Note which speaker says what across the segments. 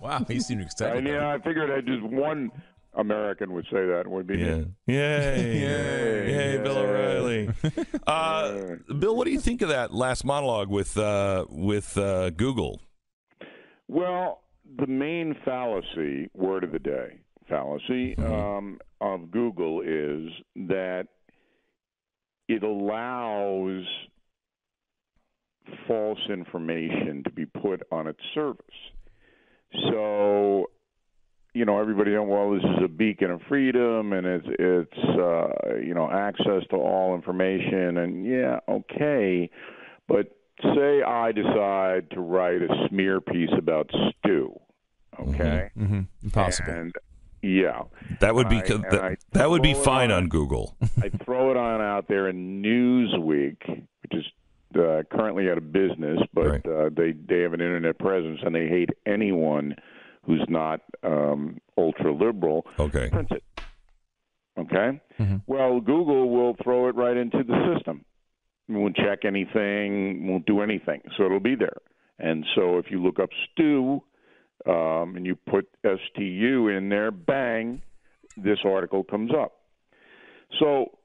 Speaker 1: Wow, you seem excited.
Speaker 2: I figured just one American would say that. It would be me.
Speaker 3: Yay, Bill O'Reilly. Bill, what do you think of that last monologue with Google?
Speaker 2: Well, the main fallacy, word of the day, fallacy of Google is that it allows false information to be put on its service. So, everybody, well, this is a beacon of freedom, and it's access to all information, and yeah, okay, but say I decide to write a smear piece about stew, okay?
Speaker 1: Impossible.
Speaker 2: And yeah,
Speaker 3: that would be that would be fine on Google.
Speaker 2: I throw it on out there in Newsweek, which is currently out of business, but they have an internet presence, and they hate anyone who's not ultra liberal.
Speaker 3: Okay.
Speaker 2: Print it. Okay. Well, Google will throw it right into the system. It won't check anything, won't do anything, so it'll be there. And so if you look up stew and you put STU in there, bang, this article comes up. So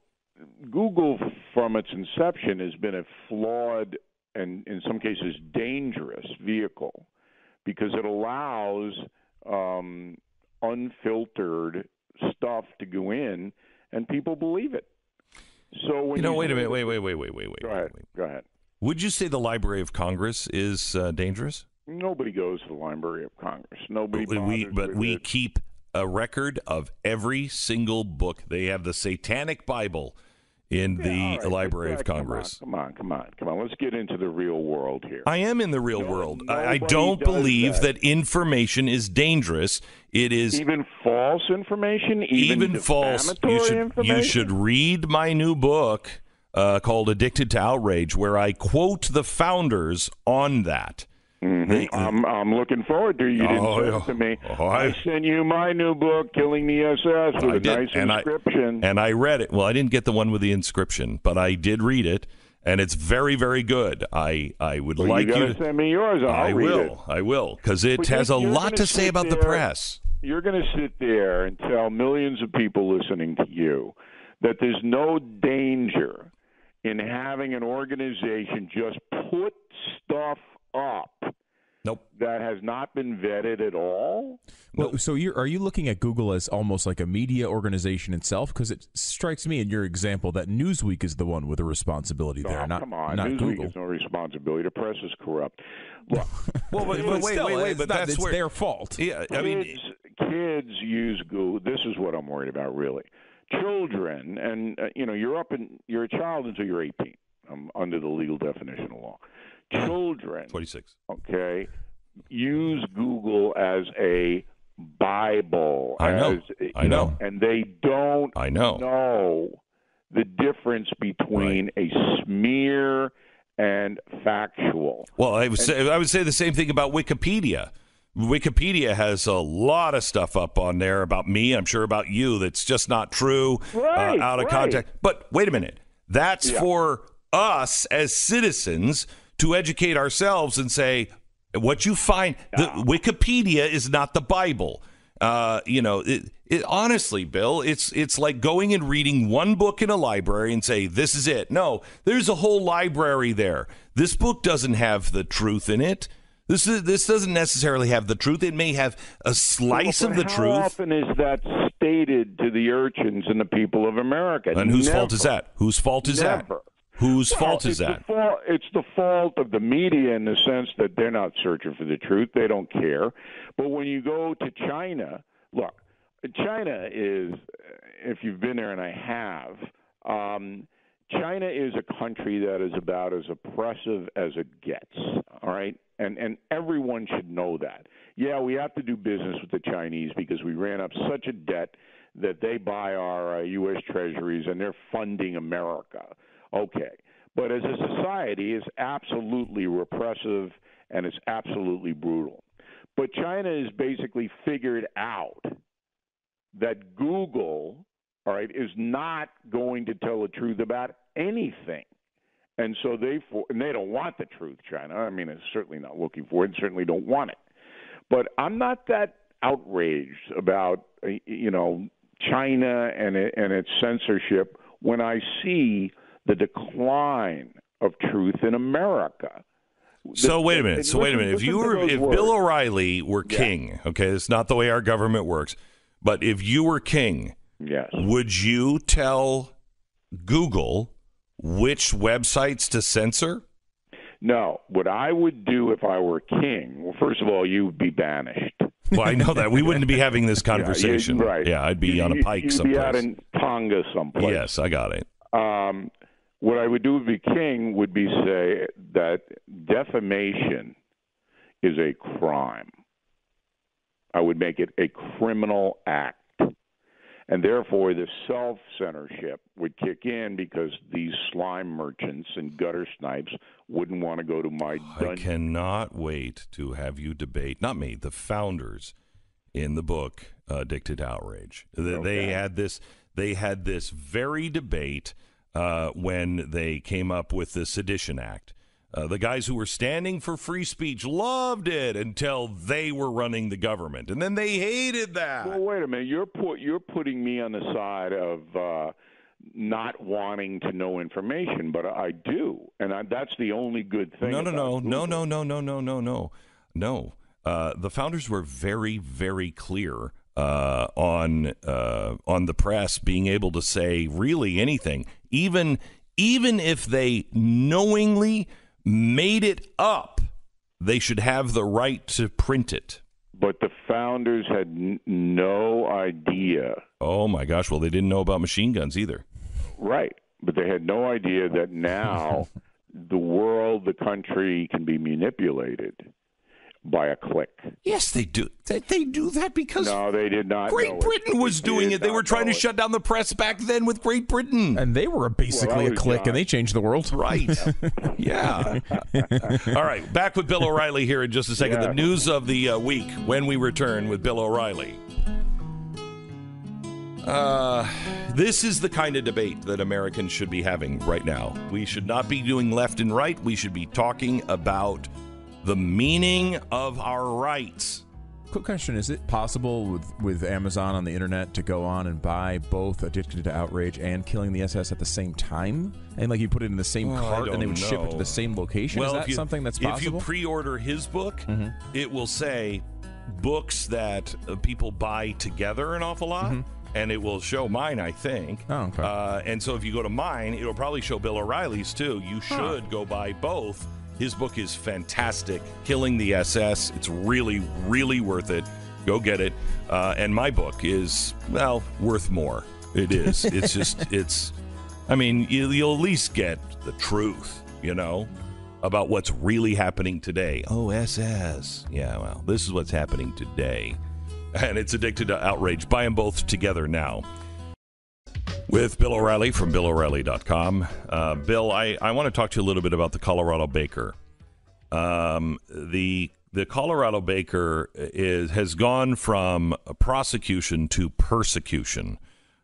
Speaker 2: Google, from its inception, has been a flawed and, in some cases, dangerous vehicle because it allows unfiltered stuff to go in, and people believe it. So when
Speaker 3: wait a minute, wait.
Speaker 2: Go ahead.
Speaker 3: Would you say the Library of Congress is dangerous?
Speaker 2: Nobody goes to the Library of Congress. Nobody.
Speaker 3: We keep a record of every single book. They have the Satanic Bible in the Library of Congress.
Speaker 2: Come on. Let's get into the real world here.
Speaker 3: I am in the real world. I don't believe that information is dangerous. It is
Speaker 2: even false information, even
Speaker 3: false.
Speaker 2: Information?
Speaker 3: You should read my new book called Addicted to Outrage, where I quote the founders on that.
Speaker 2: I'm looking forward to it. You didn't send it to me. I sent you my new book, Killing the SS, with a nice inscription.
Speaker 3: And I read it. Well, I didn't get the one with the inscription, but I did read it, and it's very, very good. I would like you
Speaker 2: to send me yours. I
Speaker 3: will, because it has a lot to say about the press.
Speaker 2: You're going to sit there and tell millions of people listening to you that there's no danger in having an organization just put stuff up.
Speaker 3: Nope.
Speaker 2: That has not been vetted at all.
Speaker 1: Well, nope. So are you looking at Google as almost like a media organization itself? Because it strikes me in your example that Newsweek is the one with a responsibility there.
Speaker 2: Come on,
Speaker 1: not
Speaker 2: Newsweek
Speaker 1: Google.
Speaker 2: has no responsibility. The press is corrupt. Look,
Speaker 3: wait, but that's
Speaker 1: it's their fault.
Speaker 3: Yeah,
Speaker 2: kids use Google. This is what I'm worried about, really. Children, and you're a child until you're 18. Under the legal definition of law. Children,
Speaker 3: 26.
Speaker 2: Okay, use Google as a Bible.
Speaker 3: I know.
Speaker 2: And they don't know the difference between a smear and factual.
Speaker 3: Well, I would say the same thing about Wikipedia. Wikipedia has a lot of stuff up on there about me, I'm sure about you, that's just not true, out of context. But wait a minute. That's for us as citizens to educate ourselves and say, what you find, Wikipedia is not the Bible. Honestly, Bill, it's like going and reading one book in a library and say, this is it. No, there's a whole library there. This book doesn't have the truth in it. This doesn't necessarily have the truth. It may have a slice of the truth.
Speaker 2: How often is that stated to the urchins and the people of America?
Speaker 3: And whose fault is that? Whose fault is that? Whose fault is that?
Speaker 2: It's the fault of the media in the sense that they're not searching for the truth. They don't care. But when you go to China, look, China is, if you've been there, and I have, China is a country that is about as oppressive as it gets, all right? And everyone should know that. Yeah, we have to do business with the Chinese because we ran up such a debt that they buy our U.S. treasuries and they're funding America. Okay. But as a society, it's absolutely repressive and it's absolutely brutal. But China has basically figured out that Google, all right, is not going to tell the truth about anything. And so they don't want the truth, China. I mean, it's certainly not looking for it, and certainly don't want it. But I'm not that outraged about China and its censorship when I see the decline of truth in America.
Speaker 3: So wait a minute. If Bill O'Reilly were king, okay, it's not the way our government works, but if you were king,
Speaker 2: yes,
Speaker 3: would you tell Google which websites to censor?
Speaker 2: No. What I would do if I were king, well, first of all, you would be banished.
Speaker 3: Well, I know that. We wouldn't be having this conversation.
Speaker 2: Yeah, right.
Speaker 3: Yeah, I'd be on a pike someplace.
Speaker 2: You'd be out in Tonga someplace.
Speaker 3: Yes, I got it.
Speaker 2: What I would do if be king would be say that defamation is a crime. I would make it a criminal act. And therefore, the self-censorship would kick in because these slime merchants and gutter snipes wouldn't want to go to my dungeon.
Speaker 3: I cannot wait to have you debate, not me, the founders in the book Addicted to Outrage. They had this very debate when they came up with the Sedition Act. The guys who were standing for free speech loved it until they were running the government, and then they hated that.
Speaker 2: Well, wait a minute. You're putting me on the side of not wanting to know information, but I do, and that's the only good thing.
Speaker 3: No. The founders were very, very clear on the press being able to say really anything, even if they knowingly made it up, they should have the right to print it.
Speaker 2: But the founders had no idea.
Speaker 3: Oh, my gosh. Well, they didn't know about machine guns either.
Speaker 2: Right. But they had no idea that now the world, the country can be manipulated by a click.
Speaker 3: Yes, they do. They do that because
Speaker 2: no, they did not.
Speaker 3: Great Britain was doing it. They were trying to shut down the press back then with Great Britain.
Speaker 1: And they were basically a click, and they changed the world.
Speaker 3: Right. Yeah. All right. Back with Bill O'Reilly here in just a second.
Speaker 2: Yeah.
Speaker 3: The news of the week when we return with Bill O'Reilly. This is the kind of debate that Americans should be having right now. We should not be doing left and right. We should be talking about the meaning of our rights.
Speaker 1: Quick question. Is it possible with Amazon on the internet to go on and buy both Addicted to Outrage and Killing the SS at the same time? And like you put it in the same cart and they would ship it to the same location?
Speaker 3: Well,
Speaker 1: is that something that's possible?
Speaker 3: If you pre-order his book, it will say books that people buy together an awful lot. And it will show mine, I think.
Speaker 1: Oh, okay.
Speaker 3: And so if you go to mine, it'll probably show Bill O'Reilly's too. You should go buy both. His book is fantastic, Killing the SS. It's really, really worth it. Go get it. And my book is, well, worth more. It is. You'll at least get the truth, about what's really happening today. Oh, SS. Yeah, well, this is what's happening today. And it's Addicted to Outrage. Buy them both together now. With Bill O'Reilly from BillO'Reilly.com. Bill, I want to talk to you a little bit about the Colorado baker. The Colorado baker has gone from prosecution to persecution.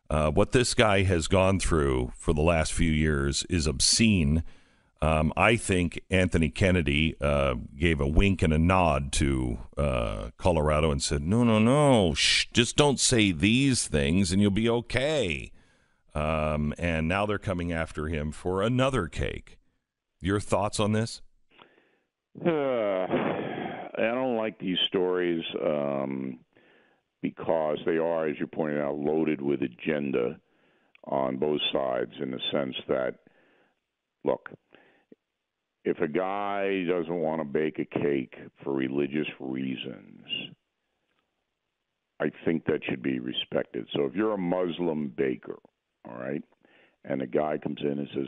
Speaker 3: What this guy has gone through for the last few years is obscene. I think Anthony Kennedy gave a wink and a nod to Colorado and said, no, just don't say these things and you'll be okay. And now they're coming after him for another cake. Your thoughts on this?
Speaker 2: I don't like these stories because they are, as you pointed out, loaded with agenda on both sides in the sense that, look, if a guy doesn't want to bake a cake for religious reasons, I think that should be respected. So if you're a Muslim baker, all right, and a guy comes in and says,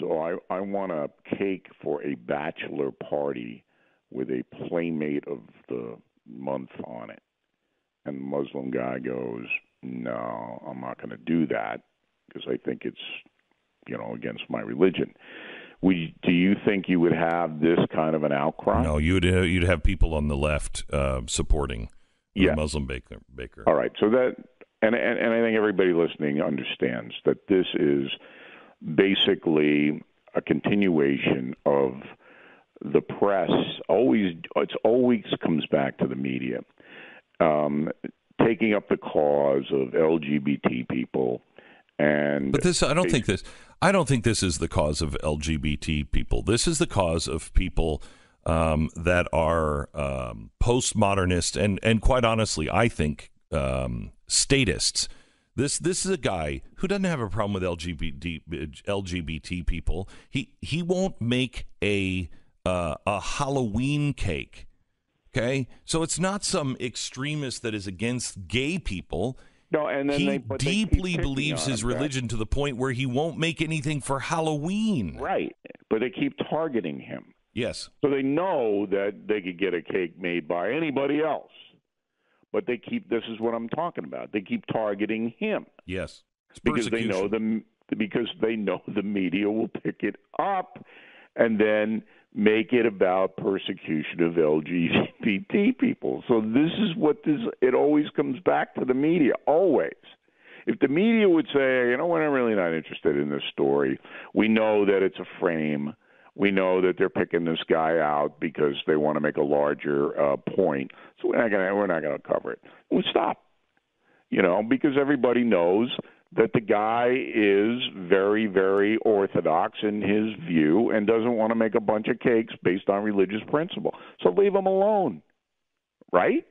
Speaker 2: I want a cake for a bachelor party with a Playmate of the Month on it, and the Muslim guy goes, no, I'm not going to do that because I think it's, against my religion. Do you think you would have this kind of an outcry?
Speaker 3: No, you'd have people on the left supporting the Muslim baker.
Speaker 2: All right, so that, and I think everybody listening understands that this is basically a continuation of the press. It always comes back to the media. taking up the cause of LGBT people.
Speaker 3: But I don't think this is the cause of LGBT people. This is the cause of people that are postmodernist and quite honestly, I think statists. This is a guy who doesn't have a problem with LGBT people. He won't make a Halloween cake. Okay, so it's not some extremist that is against gay people.
Speaker 2: No, and then
Speaker 3: he deeply believes his religion to the point where he won't make anything for Halloween.
Speaker 2: Right, but they keep targeting him.
Speaker 3: Yes.
Speaker 2: So they know that they could get a cake made by anybody else, but this is what I'm talking about. They keep targeting him.
Speaker 3: Yes. It's
Speaker 2: because they know the media will pick it up and then make it about persecution of LGBT people. So it always comes back to the media, always. If the media would say, we're really not interested in this story. We know that it's a frame. We know that they're picking this guy out because they want to make a larger point. So we're not going to cover it. We'll stop. Because everybody knows that the guy is very, very orthodox in his view and doesn't want to make a bunch of cakes based on religious principle. So leave him alone, right?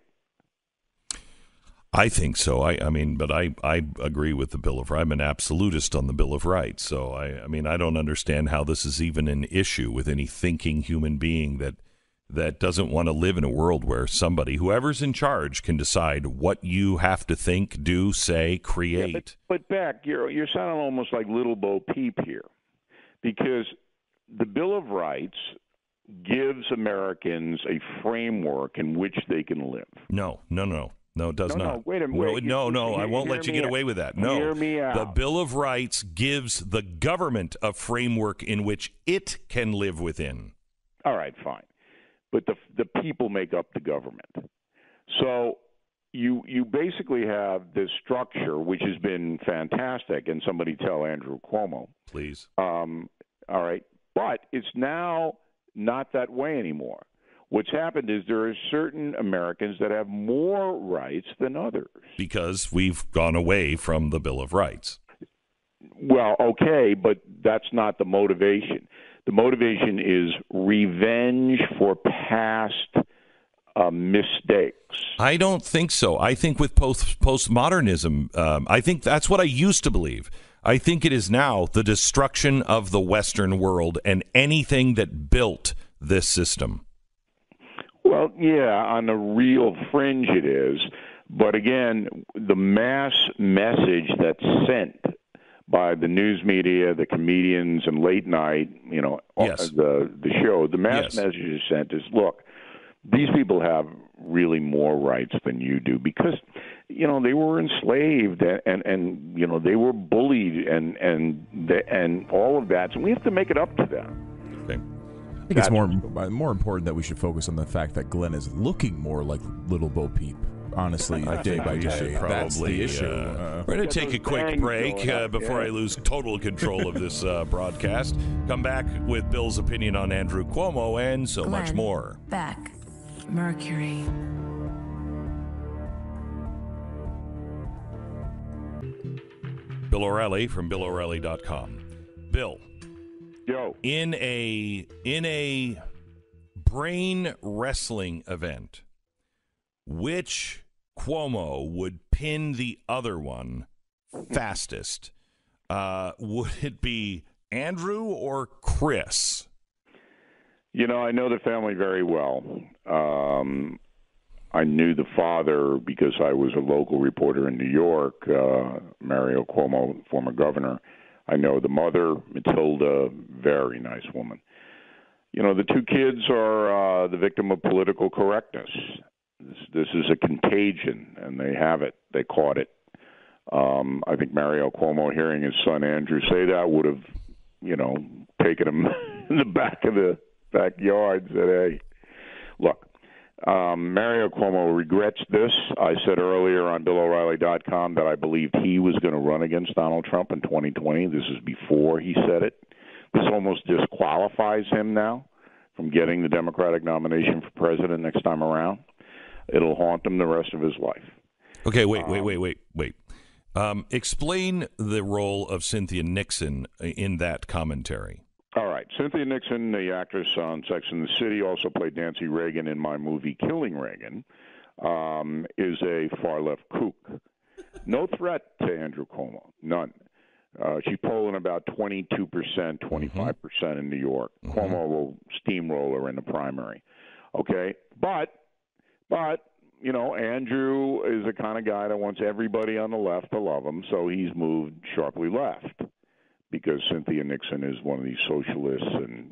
Speaker 3: I think so. But I agree with the Bill of Rights. I'm an absolutist on the Bill of Rights. So I don't understand how this is even an issue with any thinking human being that doesn't want to live in a world where whoever's in charge, can decide what you have to think, do, say, create.
Speaker 2: Yeah, but Beck, you're sounding almost like Little Bo Peep here, because the Bill of Rights gives Americans a framework in which they can live.
Speaker 3: No, it does not.
Speaker 2: No, wait a minute.
Speaker 3: I won't let you get away with that. No,
Speaker 2: hear me out.
Speaker 3: The Bill of Rights gives the government a framework in which it can live within.
Speaker 2: All right, fine. But the people make up the government. So you basically have this structure, which has been fantastic, and somebody tell Andrew Cuomo.
Speaker 3: Please.
Speaker 2: All right. But it's now not that way anymore. What's happened is there are certain Americans that have more rights than others.
Speaker 3: Because we've gone away from the Bill of Rights.
Speaker 2: Well, okay, but that's not the motivation. The motivation is revenge for past mistakes.
Speaker 3: I don't think so. I think with postmodernism, I think that's what I used to believe. I think it is now the destruction of the Western world and anything that built this system.
Speaker 2: Well, yeah, on the real fringe it is. But again, the mass message that's sent by the news media, the comedians, and late night,
Speaker 3: yes.
Speaker 2: the show, the mass
Speaker 3: yes.
Speaker 2: message is sent is, look, these people have really more rights than you do because, they were enslaved and they were bullied and all of that. So we have to make it up to them.
Speaker 3: Okay.
Speaker 1: I think it's more important that we should focus on the fact that Glenn is looking more like Little Bo Peep. Honestly, day by day. That's the issue.
Speaker 3: We're going to take a quick break before I lose total control of this broadcast. Come back with Bill's opinion on Andrew Cuomo and so
Speaker 4: Glenn
Speaker 3: much more.
Speaker 4: Beck, Mercury.
Speaker 3: Bill O'Reilly from BillO'Reilly.com. Bill.
Speaker 2: Yo.
Speaker 3: In a brain wrestling event, which Cuomo would pin the other one fastest? Would it be Andrew or Chris?
Speaker 2: I know the family very well. I knew the father because I was a local reporter in New York, Mario Cuomo, former governor. I know the mother, Matilda, very nice woman. The two kids are the victim of political correctness. This is a contagion, and they have it. They caught it. I think Mario Cuomo, hearing his son Andrew say that, would have, taken him in the back of the backyard and said, hey, look, Mario Cuomo regrets this. I said earlier on BillO'Reilly.com that I believed he was going to run against Donald Trump in 2020. This is before he said it. This almost disqualifies him now from getting the Democratic nomination for president next time around. It'll haunt him the rest of his life.
Speaker 3: Okay, wait. Explain the role of Cynthia Nixon in that commentary.
Speaker 2: All right. Cynthia Nixon, the actress on Sex and the City, also played Nancy Reagan in my movie Killing Reagan, is a far-left kook. No threat to Andrew Cuomo. None. She's polling about 22%, 25% in New York. Cuomo will steamroll her in the primary. Okay? But Andrew is the kind of guy that wants everybody on the left to love him, so he's moved sharply left because Cynthia Nixon is one of these socialists and,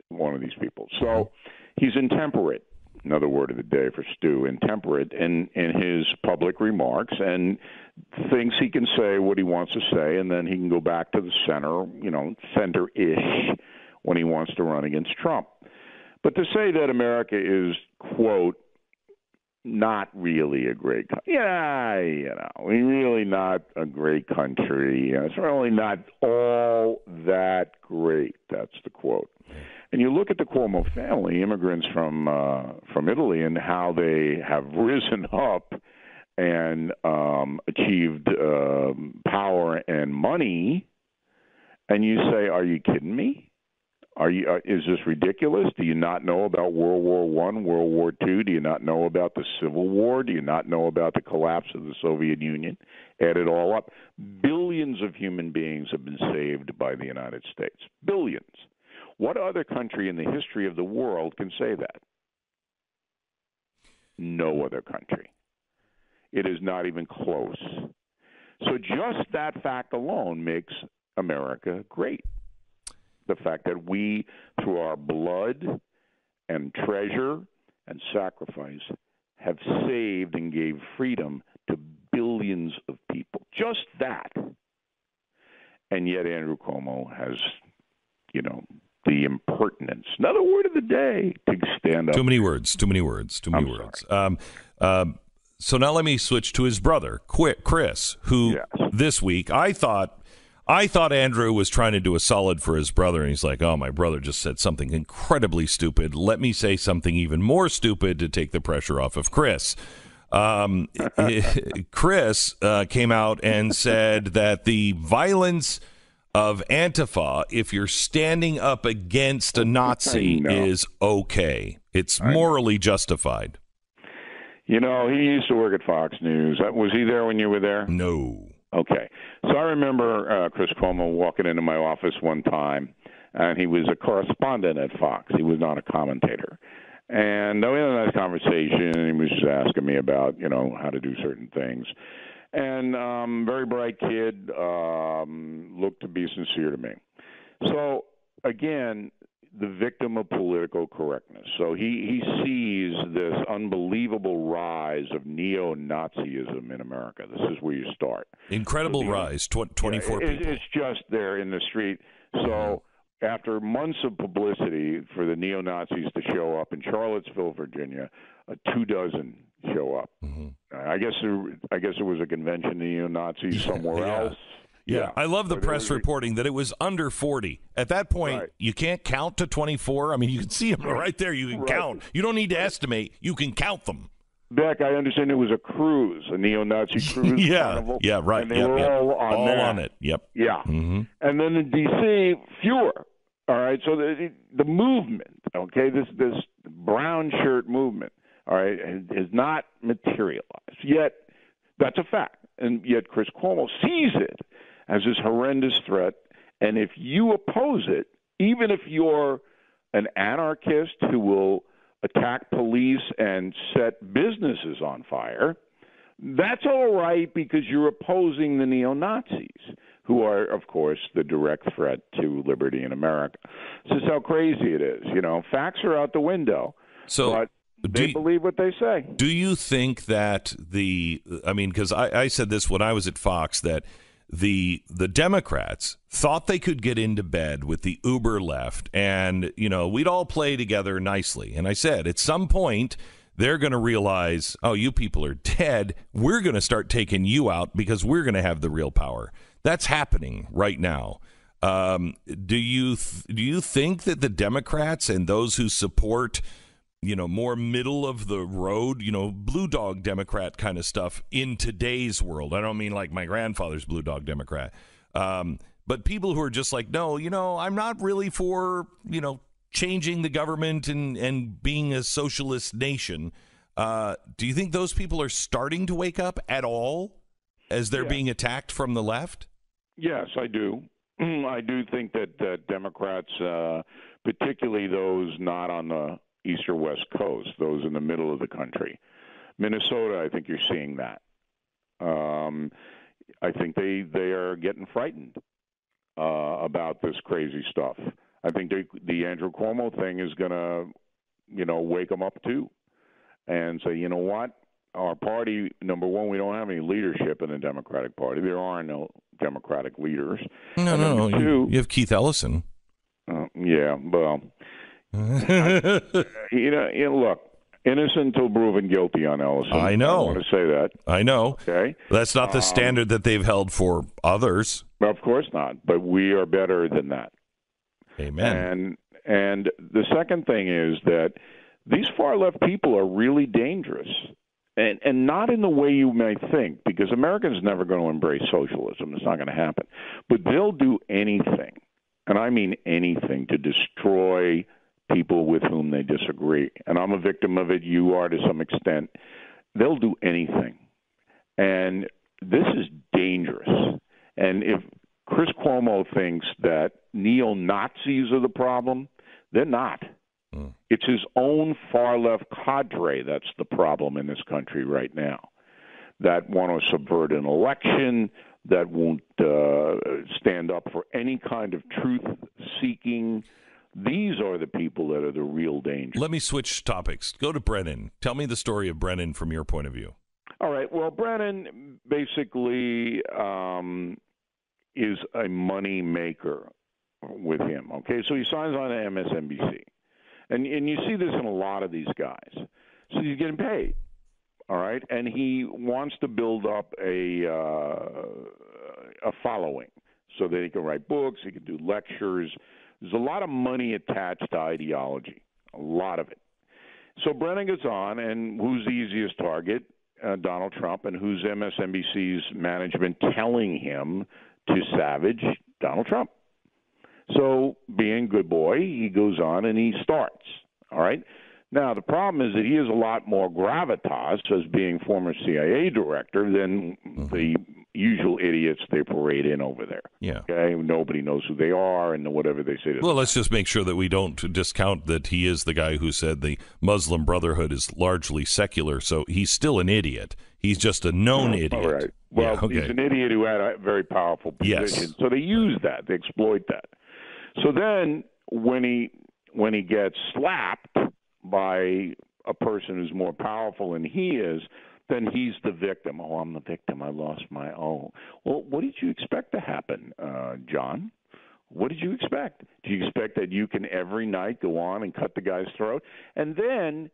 Speaker 2: one of these people. So he's intemperate, another word of the day for Stu, intemperate in his public remarks, and thinks he can say what he wants to say, and then he can go back to the center-ish when he wants to run against Trump. But to say that America is, quote, not really a great country. We're really not a great country. It's really not all that great. That's the quote. And you look at the Cuomo family, immigrants from Italy, and how they have risen up and achieved power and money, and you say, "Are you kidding me? Is this ridiculous? Do you not know about World War I, World War II? Do you not know about the Civil War? Do you not know about the collapse of the Soviet Union? Add it all up. Billions of human beings have been saved by the United States. Billions. What other country in the history of the world can say that? No other country. It is not even close. So just that fact alone makes America great. The fact that we, through our blood and treasure and sacrifice, have saved and gave freedom to billions of people. Just that. And yet Andrew Cuomo has, the impertinence, another word of the day, to stand up.
Speaker 3: Too many words. So now let me switch to his brother, Chris, who this week I thought Andrew was trying to do a solid for his brother, and he's like, oh, my brother just said something incredibly stupid. Let me say something even more stupid to take the pressure off of Chris. Chris came out and said that the violence of Antifa, if you're standing up against a Nazi, is okay. It's morally justified.
Speaker 2: He used to work at Fox News. Was he there when you were there?
Speaker 3: No.
Speaker 2: Okay. So I remember Chris Cuomo walking into my office one time, and he was a correspondent at Fox. He was not a commentator. And we had a nice conversation, and he was just asking me about, how to do certain things. And very bright kid, looked to be sincere to me. So, again, the victim of political correctness. So he sees this unbelievable rise of neo-Nazism in America. This is where you start.
Speaker 3: Incredible rise, 24 people.
Speaker 2: It's just there in the street. So after months of publicity for the neo-Nazis to show up in Charlottesville, Virginia, 24 show up. I guess there was a convention of neo-Nazis somewhere else.
Speaker 3: Yeah, I love the press reporting that it was under 40. At that point, you can't count to 24. I mean, you can see them right there. You can count. You don't need to estimate. You can count them.
Speaker 2: Beck, I understand it was a cruise, a neo-Nazi cruise carnival.
Speaker 3: Yeah, right.
Speaker 2: And they were all on
Speaker 3: it. Yep.
Speaker 2: Yeah. And then in D.C., fewer. All right, so the movement, okay, this brown shirt movement, all right, has not materialized. Yet, that's a fact. And yet Chris Cuomo sees it as this horrendous threat. And if you oppose it, even if you're an anarchist who will attack police and set businesses on fire, that's all right because you're opposing the neo-Nazis, who are, of course, the direct threat to liberty in America. This is how crazy it is. Facts are out the window. But they believe what they say.
Speaker 3: Do you think that because I said this when I was at Fox, that the Democrats thought they could get into bed with the uber left and, we'd all play together nicely. And I said, at some point, they're going to realize, oh, you people are dead. We're going to start taking you out because we're going to have the real power. That's happening right now. Do you think that the Democrats and those who support more middle of the road, blue dog Democrat kind of stuff in today's world. I don't mean like my grandfather's blue dog Democrat. But people who are just like, no, I'm not really for, changing the government and being a socialist nation. Do you think those people are starting to wake up at all as they're being attacked from the left?
Speaker 2: Yes, I do. I do think that Democrats, particularly those not on the East or West Coast, those in the middle of the country, Minnesota, I think you're seeing that. I think they are getting frightened about this crazy stuff. I think the Andrew Cuomo thing is going to, wake them up too, and say, you know what? Our party, number one, we don't have any leadership in the Democratic Party. There are no Democratic leaders.
Speaker 3: No. You have Keith Ellison.
Speaker 2: Yeah, well, look, innocent until proven guilty on Ellison.
Speaker 3: I know.
Speaker 2: I want to say that.
Speaker 3: I know.
Speaker 2: Okay.
Speaker 3: That's not the standard that they've held for others.
Speaker 2: Of course not, but we are better than that.
Speaker 3: Amen.
Speaker 2: And the second thing is that these far-left people are really dangerous. And not in the way you may think, because Americans are never going to embrace socialism. It's not going to happen. But they'll do anything, and I mean anything, to destroy people with whom they disagree. And I'm a victim of it. You are to some extent. They'll do anything. And this is dangerous. And if Chris Cuomo thinks that neo-Nazis are the problem, they're not. It's his own far-left cadre that's the problem in this country right now, that want to subvert an election, that won't stand up for any kind of truth-seeking. These are the people that are the real danger.
Speaker 3: Let me switch topics. Go to Brennan. Tell me the story of Brennan from your point of view.
Speaker 2: All right. Well, Brennan basically is a money maker with him. Okay, so he signs on to MSNBC. And you see this in a lot of these guys. So he's getting paid, all right? And he wants to build up a following so that he can write books, he can do lectures. There's a lot of money attached to ideology, a lot of it. So Brennan gets on, and who's the easiest target? Donald Trump. And who's MSNBC's management telling him to savage? Donald Trump. So, being good boy, he goes on and he starts, all right? Now, the problem is that he has a lot more gravitas as being former CIA director than the usual idiots they parade in over there.
Speaker 3: Yeah.
Speaker 2: Okay? Nobody knows who they are and whatever they say.
Speaker 3: Well, let's just make sure that we don't discount that he is the guy who said the Muslim Brotherhood is largely secular, so he's still an idiot. He's just a known idiot.
Speaker 2: All right. Well,
Speaker 3: yeah, okay.
Speaker 2: He's an idiot who had a very powerful position.
Speaker 3: Yes.
Speaker 2: So they use that. They exploit that. So then when he gets slapped by a person who's more powerful than he is, then he's the victim. Oh, I'm the victim. I lost my own. Well, what did you expect to happen, John? What did you expect? Do you expect that you can every night go on and cut the guy's throat? And then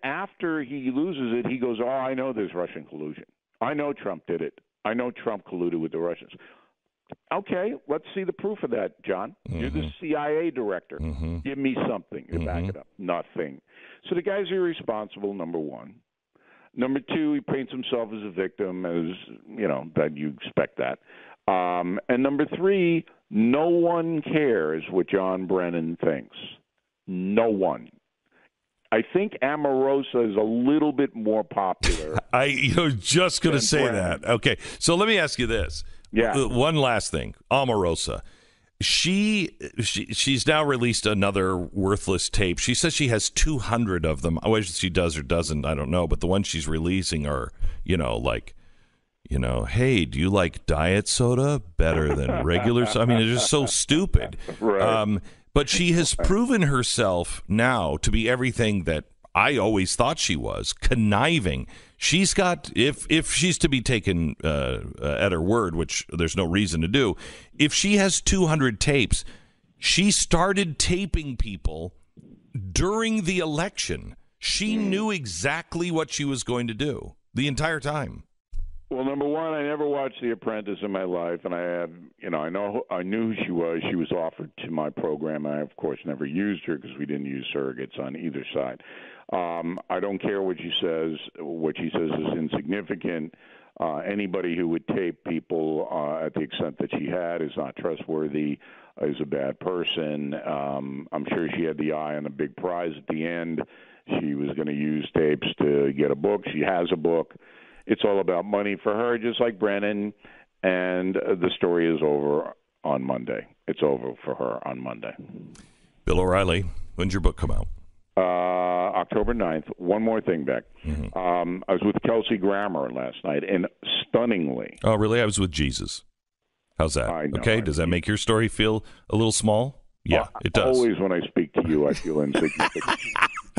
Speaker 2: after he loses it, he goes, oh, I know there's Russian collusion. I know Trump did it. I know Trump colluded with the Russians. Okay, let's see the proof of that, John. You're the CIA director. Give me something to back it up. Nothing. So the guy's irresponsible, number one. Number two, he paints himself as a victim, as, that you expect that. And number three, no one cares what John Brennan thinks. No one. I think Omarosa is a little bit more popular.
Speaker 3: You're just going to say
Speaker 2: Brennan.
Speaker 3: that. Okay, so let me ask you this.
Speaker 2: Yeah.
Speaker 3: One last thing. Omarosa. She's now released another worthless tape. She says she has 200 of them. Whether she does or doesn't, I don't know. But the ones she's releasing are, hey, do you like diet soda better than regular soda? I mean, it's just so stupid.
Speaker 2: Right.
Speaker 3: But she has proven herself now to be everything that I always thought she was, conniving. She's got, if she's to be taken at her word, which there's no reason to do, if she has 200 tapes, she started taping people during the election. She knew exactly what she was going to do the entire time.
Speaker 2: Well, number one, I never watched The Apprentice in my life, and I knew who she was. She was offered to my program. I, of course, never used her because we didn't use surrogates on either side. I don't care what she says. What she says is insignificant. Anybody who would tape people at the extent that she had is not trustworthy, is a bad person. I'm sure she had the eye on a big prize at the end. She was going to use tapes to get a book. She has a book. It's all about money for her, just like Brennan, and the story is over on Monday. It's over for her on Monday.
Speaker 3: Bill O'Reilly, when's your book come out?
Speaker 2: October 9th. One more thing, Beck. Mm-hmm. I was with Kelsey Grammer last night, and stunningly...
Speaker 3: Oh, really? I was with Jesus. How's that? Okay, does that make your story feel a little small? Yeah, it does.
Speaker 2: Always when I speak to you, I feel insignificant.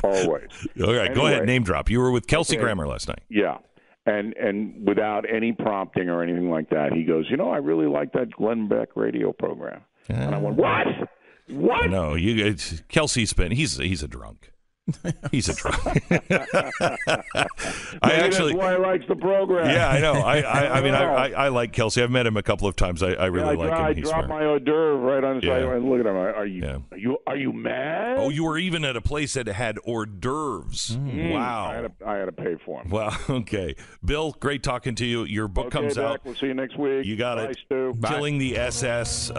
Speaker 2: Always.
Speaker 3: All right, go ahead, name drop. You were with Kelsey Grammer last night.
Speaker 2: Yeah. And without any prompting or anything like that, he goes, I really like that Glenn Beck radio program. And I went, what? What?
Speaker 3: No, Kelsey's been, he's a drunk. He's a drunk.
Speaker 2: That's why he likes the program.
Speaker 3: Yeah, I know. I like Kelsey. I've met him a couple of times. I really like him.
Speaker 2: I dropped my hors d'oeuvre right on the side. Look at him. Are you mad?
Speaker 3: Oh, you were even at a place that had hors d'oeuvres. Wow.
Speaker 2: I had to pay for him.
Speaker 3: Wow. Okay, Bill. Great talking to you. Your book comes out.
Speaker 2: We'll see you next week.
Speaker 3: You got it.
Speaker 2: Stu.
Speaker 3: Killing the SS.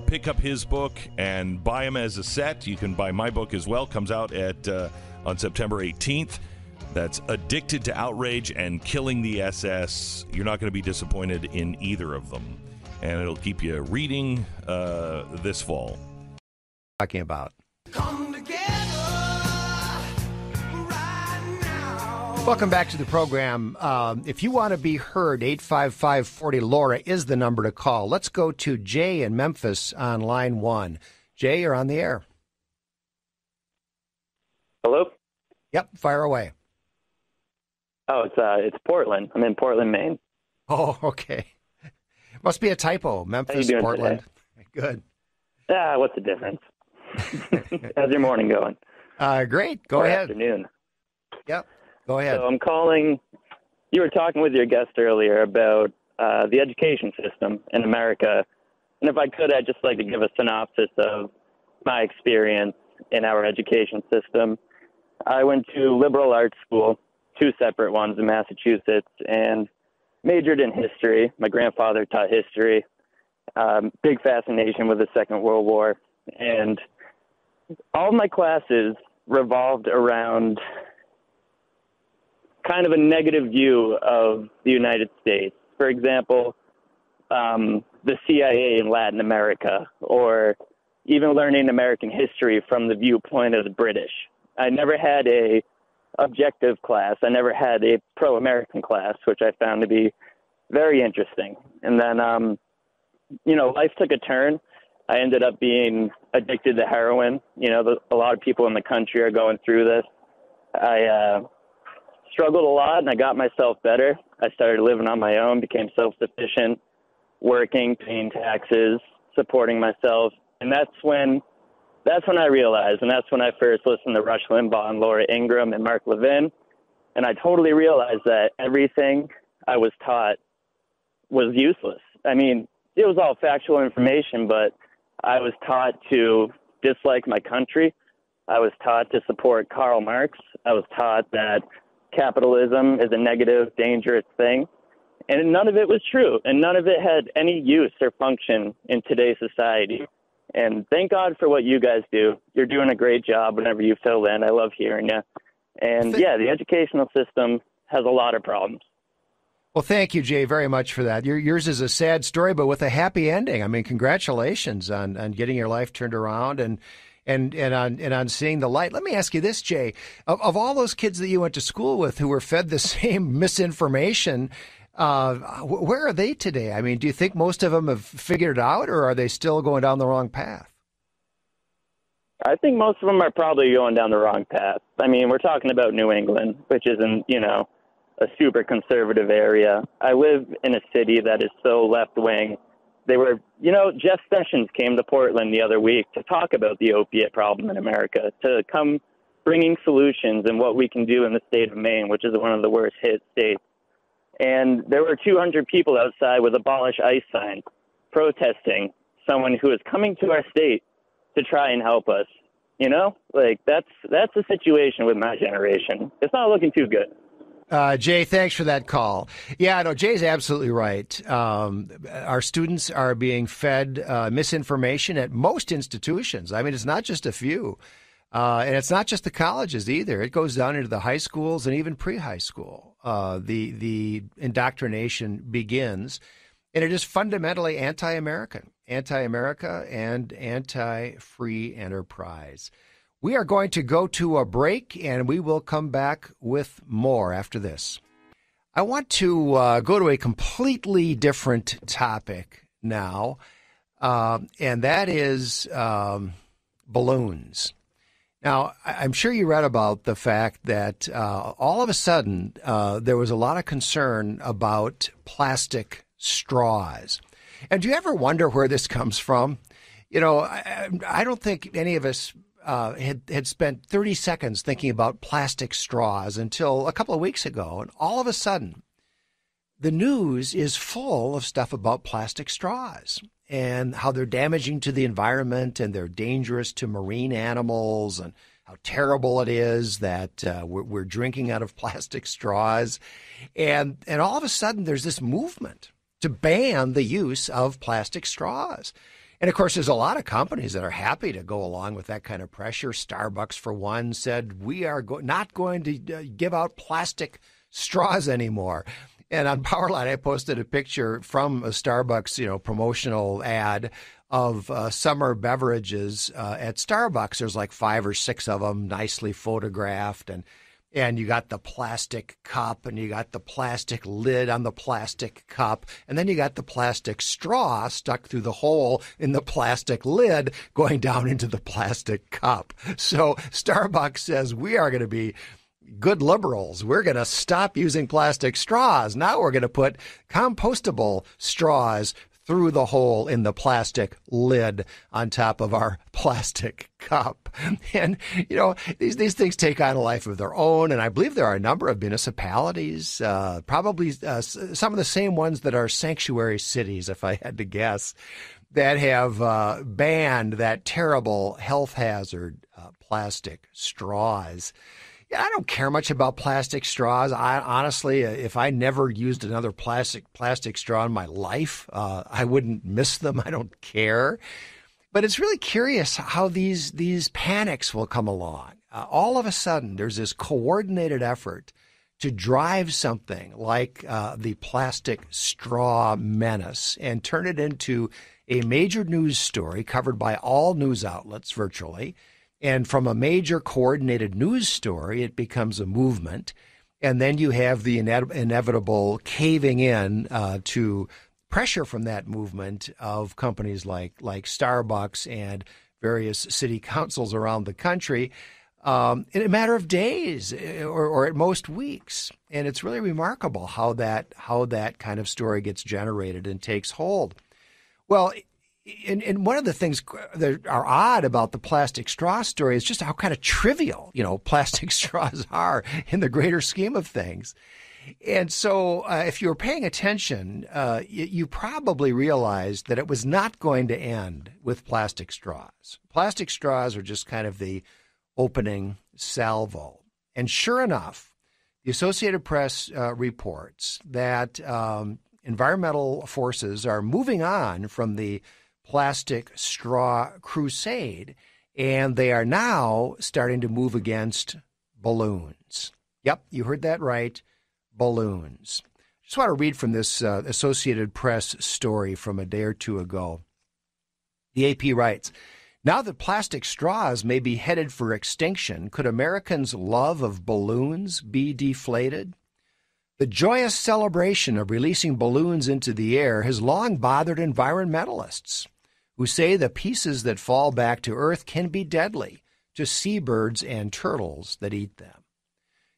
Speaker 3: Pick up his book and buy him as a set. You can buy my book as well. Comes out at on September 18th. That's Addicted to Outrage and Killing the SS. You're not going to be disappointed in either of them. And it'll keep you reading this fall.
Speaker 5: Talking about. Come together right now. Welcome back to the program. If you want to be heard, 855-40-LAURA is the number to call. Let's go to Jay in Memphis on line 1. Jay, you're on the air.
Speaker 6: Hello?
Speaker 5: Yep, fire away.
Speaker 6: Oh, it's Portland. I'm in Portland, Maine.
Speaker 5: Oh, okay. Must be a typo. Memphis, Portland. Today? Good.
Speaker 6: What's the difference? How's your morning going?
Speaker 5: Great. Go ahead.
Speaker 6: Afternoon.
Speaker 5: Yep. Go ahead.
Speaker 6: So I'm calling. You were talking with your guest earlier about the education system in America. And if I could, I'd just like to give a synopsis of my experience in our education system. I went to liberal arts school, 2 separate ones in Massachusetts, and majored in history. My grandfather taught history. Big fascination with the Second World War. And all of my classes revolved around kind of a negative view of the United States. For example, the CIA in Latin America, or even learning American history from the viewpoint of the British. I never had a objective class. I never had a pro-American class, which I found to be very interesting. And then, life took a turn. I ended up being addicted to heroin. A lot of people in the country are going through this. I struggled a lot, and I got myself better. I started living on my own, became self-sufficient, working, paying taxes, supporting myself. And that's when I realized, and that's when I first listened to Rush Limbaugh and Laura Ingraham and Mark Levin, and I totally realized that everything I was taught was useless. I mean, it was all factual information, but I was taught to dislike my country. I was taught to support Karl Marx. I was taught that capitalism is a negative, dangerous thing. And none of it was true, and none of it had any use or function in today's society. And thank God for what you guys do. You're doing a great job whenever you fill in. I love hearing you. And, the educational system has a lot of problems.
Speaker 5: Well, thank you, Jay, very much for that. Yours is a sad story, but with a happy ending. I mean, congratulations on getting your life turned around and on seeing the light. Let me ask you this, Jay. Of all those kids that you went to school with who were fed the same misinformation, where are they today? I mean, do you think most of them have figured it out, or are they still going down the wrong path?
Speaker 6: I think most of them are probably going down the wrong path. I mean, we're talking about New England, which isn't, a super conservative area. I live in a city that is so left-wing. They were, Jeff Sessions came to Portland the other week to talk about the opiate problem in America, to come bringing solutions and what we can do in the state of Maine, which is one of the worst hit states. And there were 200 people outside with Abolish ICE signs protesting someone who is coming to our state to try and help us. You know, like that's the situation with my generation. It's not looking too good.
Speaker 5: Jay, thanks for that call. Yeah, no, Jay's absolutely right. Our students are being fed misinformation at most institutions. I mean, it's not just a few. And it's not just the colleges either. It goes down into the high schools and even pre-high school. The indoctrination begins, and it is fundamentally anti-America and anti-free enterprise. We are going to go to a break, and we will come back with more after this. I want to go to a completely different topic now, and that is balloons. Now, I'm sure you read about the fact that all of a sudden there was a lot of concern about plastic straws. And do you ever wonder where this comes from? You know, I don't think any of us had spent 30 seconds thinking about plastic straws until a couple of weeks ago. And all of a sudden, the news is full of stuff about plastic straws and how they're damaging to the environment and they're dangerous to marine animals and how terrible it is that we're drinking out of plastic straws. And all of a sudden, there's this movement to ban the use of plastic straws. And, of course, there's a lot of companies that are happy to go along with that kind of pressure. Starbucks, for one, said, we are not going to give out plastic straws anymore. And on Powerline, I posted a picture from a Starbucks, promotional ad of summer beverages at Starbucks. There's like 5 or 6 of them, nicely photographed, and you got the plastic cup, and you got the plastic lid on the plastic cup, and then you got the plastic straw stuck through the hole in the plastic lid going down into the plastic cup. So Starbucks says we are going to be good liberals. We're going to stop using plastic straws. Now we're going to put compostable straws through the hole in the plastic lid on top of our plastic cup. And, these things take on a life of their own. And I believe there are a number of municipalities, probably some of the same ones that are sanctuary cities, if I had to guess, that have banned that terrible health hazard, plastic straws. Yeah, I don't care much about plastic straws. I honestly, if I never used another plastic straw in my life, I wouldn't miss them. I don't care. But it's really curious how these panics will come along. All of a sudden, there's this coordinated effort to drive something like the plastic straw menace and turn it into a major news story covered by all news outlets virtually. And from a major coordinated news story, it becomes a movement. And then you have the inevitable caving in to pressure from that movement of companies like Starbucks and various city councils around the country in a matter of days or at most weeks. And it's really remarkable how that kind of story gets generated and takes hold. Well, and one of the things that are odd about the plastic straw story is just how kind of trivial, plastic straws are in the greater scheme of things. And so if you were paying attention, you probably realized that it was not going to end with plastic straws. Plastic straws are just kind of the opening salvo. And sure enough, the Associated Press reports that environmental forces are moving on from the plastic straw crusade, and they are now starting to move against balloons. Yep, you heard that right, balloons. Just want to read from this Associated Press story from a day or two ago. The AP writes, now that plastic straws may be headed for extinction, could Americans' love of balloons be deflated? The joyous celebration of releasing balloons into the air has long bothered environmentalists, who say the pieces that fall back to Earth can be deadly to seabirds and turtles that eat them.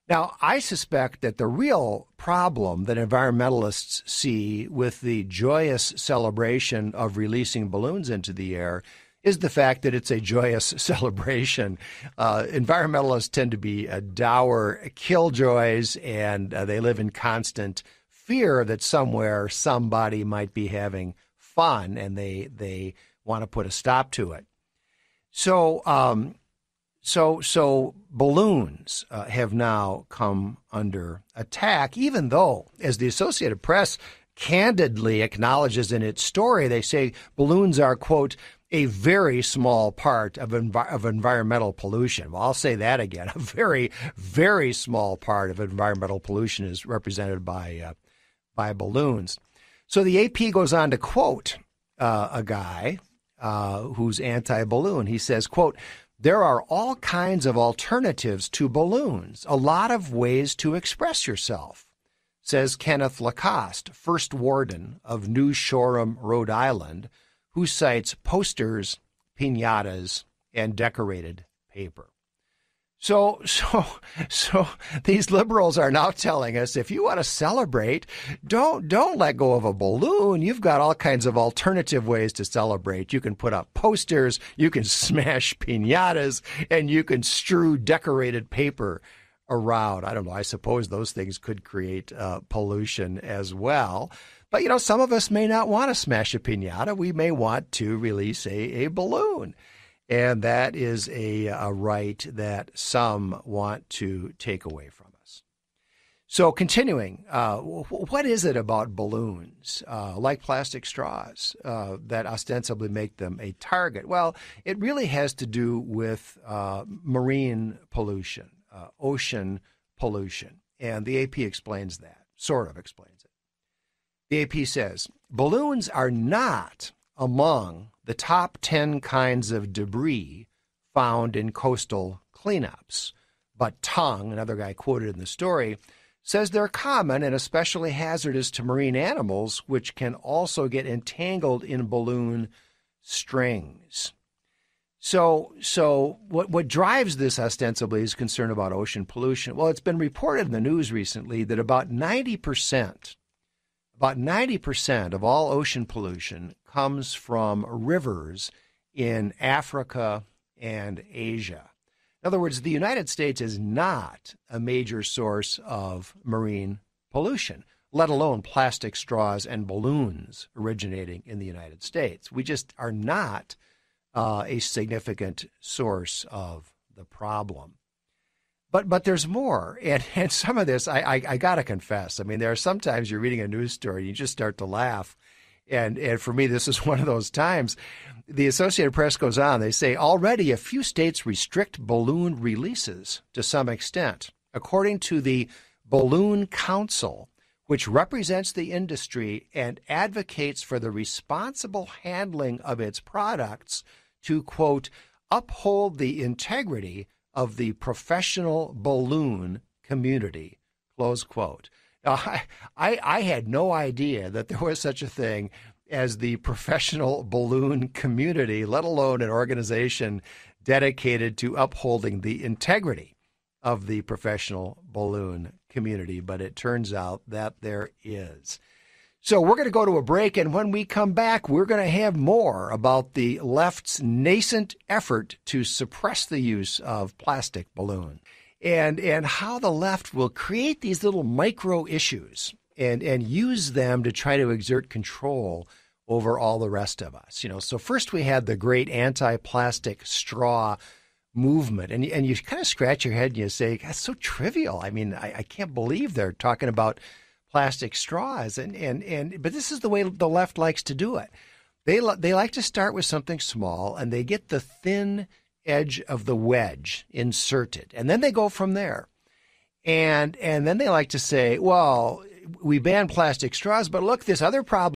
Speaker 5: Now, I suspect that the real problem that environmentalists see with the joyous celebration of releasing balloons into the air is the fact that it's a joyous celebration. Environmentalists tend to be dour killjoys, and they live in constant fear that somewhere somebody might be having fun, and they want to put a stop to it. So balloons have now come under attack, even though, as the Associated Press candidly acknowledges in its story, they say balloons are, quote, a very small part of environmental pollution. Well, I'll say that again. A very, very small part of environmental pollution is represented by balloons. So the AP goes on to quote a guy who's anti-balloon. He says, quote, "There are all kinds of alternatives to balloons, a lot of ways to express yourself," says Kenneth Lacoste, first warden of New Shoreham, Rhode Island, who cites posters, piñatas, and decorated paper. So these liberals are now telling us, if you want to celebrate, don't let go of a balloon. You've got all kinds of alternative ways to celebrate. You can put up posters, you can smash piñatas, and you can strew decorated paper around. I don't know. I suppose those things could create pollution as well. But, some of us may not want to smash a piñata. We may want to release a balloon. And that is a right that some want to take away from us. So continuing, what is it about balloons, like plastic straws, that ostensibly make them a target? Well, it really has to do with marine pollution, ocean pollution. And the AP explains that, sort of explains it. The AP says, balloons are not among the top 10 kinds of debris found in coastal cleanups. But Tung, another guy quoted in the story, says they're common and especially hazardous to marine animals, which can also get entangled in balloon strings. So what drives this ostensibly is concern about ocean pollution. Well, it's been reported in the news recently that about 90% of all ocean pollution comes from rivers in Africa and Asia. In other words, the United States is not a major source of marine pollution, let alone plastic straws and balloons originating in the United States. We just are not a significant source of the problem. But there's more, and some of this, I got to confess. I mean, there are sometimes you're reading a news story and you just start to laugh. And for me, this is one of those times. The Associated Press goes on. They say, already a few states restrict balloon releases to some extent. According to the Balloon Council, which represents the industry and advocates for the responsible handling of its products to, quote, uphold the integrity of the professional balloon community, close quote. Now, I had no idea that there was such a thing as the professional balloon community, let alone an organization dedicated to upholding the integrity of the professional balloon community. But it turns out that there is. So we're going to go to a break, and when we come back, we're going to have more about the left's nascent effort to suppress the use of plastic balloons and how the left will create these little micro issues and use them to try to exert control over all the rest of us. So first we had the great anti-plastic straw movement, and you kind of scratch your head and you say, that's so trivial. I mean, I can't believe they're talking about plastic straws, but this is the way the left likes to do it. They like to start with something small, and they get the thin edge of the wedge inserted, and then they go from there. And then they like to say, well, we ban plastic straws, but look, this other problem